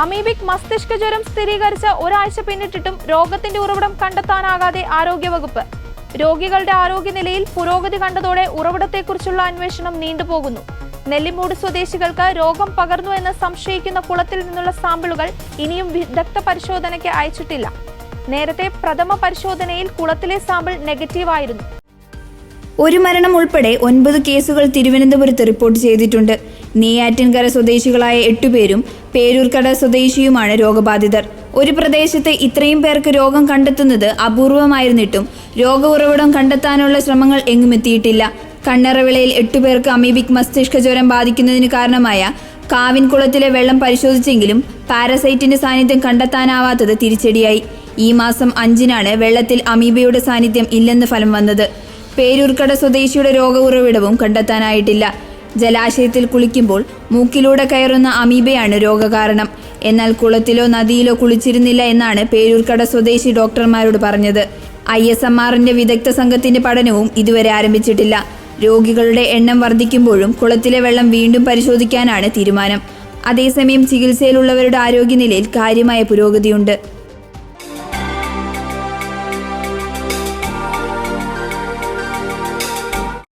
Amoebic മസ്തിഷ്ക ജ്വരം സ്ഥിരീകരിച്ച ഒരാഴ്ച പിന്നിട്ടിട്ടും രോഗത്തിന്റെ ഉറവിടം കണ്ടെത്താനാകാതെ ആരോഗ്യവകുപ്പ്. രോഗികളുടെ ആരോഗ്യനിലയിൽ പുരോഗതി കണ്ടതോടെ ഉറവിടത്തെക്കുറിച്ചുള്ള അന്വേഷണം നീണ്ടുപോകുന്നു. നെല്ലിമൂട് സ്വദേശികൾക്ക് രോഗം പകർന്നു എന്ന് സംശയിക്കുന്ന കുളത്തിൽ നിന്നുള്ള സാമ്പിളുകൾ ഇനിയും വിദഗ്ധ പരിശോധനയ്ക്ക് അയച്ചിട്ടില്ല. നേരത്തെ പ്രഥമ പരിശോധനയിൽ കുളത്തിലെ സാമ്പിൾ നെഗറ്റീവായിരുന്നു. ഒരു മരണം ഉൾപ്പെടെ 9 കേസുകൾ തിരുവനന്തപുരത്ത് റിപ്പോർട്ട് ചെയ്തിട്ടുണ്ട്. നെയ്യാറ്റിൻകര സ്വദേശികളായ 8 പേരും പേരൂർക്കട സ്വദേശിയുമാണ് രോഗബാധിതർ. ഒരു പ്രദേശത്ത് ഇത്രയും പേർക്ക് രോഗം കണ്ടെത്തുന്നത് അപൂർവമായിരുന്നിട്ടും രോഗ ഉറവിടം കണ്ടെത്താനുള്ള ശ്രമങ്ങൾ എങ്ങും എത്തിയിട്ടില്ല. കണ്ണറവിളയിൽ 8 പേർക്ക് അമീബിക് മസ്തിഷ്ക ജ്വരം ബാധിക്കുന്നതിന് കാരണമായ കാവിൻകുളത്തിലെ വെള്ളം പരിശോധിച്ചെങ്കിലും പാരസൈറ്റിന്റെ സാന്നിധ്യം കണ്ടെത്താനാവാത്തത് തിരിച്ചടിയായി. ഈ മാസം 5-നാണ് വെള്ളത്തിൽ അമീബയുടെ സാന്നിധ്യം ഇല്ലെന്ന് ഫലം വന്നത്. പേരൂർക്കട സ്വദേശിയുടെ രോഗ ഉറവിടവും കണ്ടെത്താനായിട്ടില്ല. ജലാശയത്തിൽ കുളിക്കുമ്പോൾ മൂക്കിലൂടെ കയറുന്ന അമീബയാണ് രോഗകാരണം. എന്നാൽ കുളത്തിലോ നദിയിലോ കുളിച്ചിരുന്നില്ല എന്നാണ് പേരൂർക്കട സ്വദേശി ഡോക്ടർമാരോട് പറഞ്ഞത്. ISMRന്റെ വിദഗ്ധ സംഘത്തിന്റെ പഠനവും ഇതുവരെ ആരംഭിച്ചിട്ടില്ല. രോഗികളുടെ എണ്ണം വർദ്ധിക്കുമ്പോഴും കുളത്തിലെ വെള്ളം വീണ്ടും പരിശോധിക്കാനാണ് തീരുമാനം. അതേസമയം ചികിത്സയിലുള്ളവരുടെ ആരോഗ്യനിലയിൽ കാര്യമായ പുരോഗതിയുണ്ട്.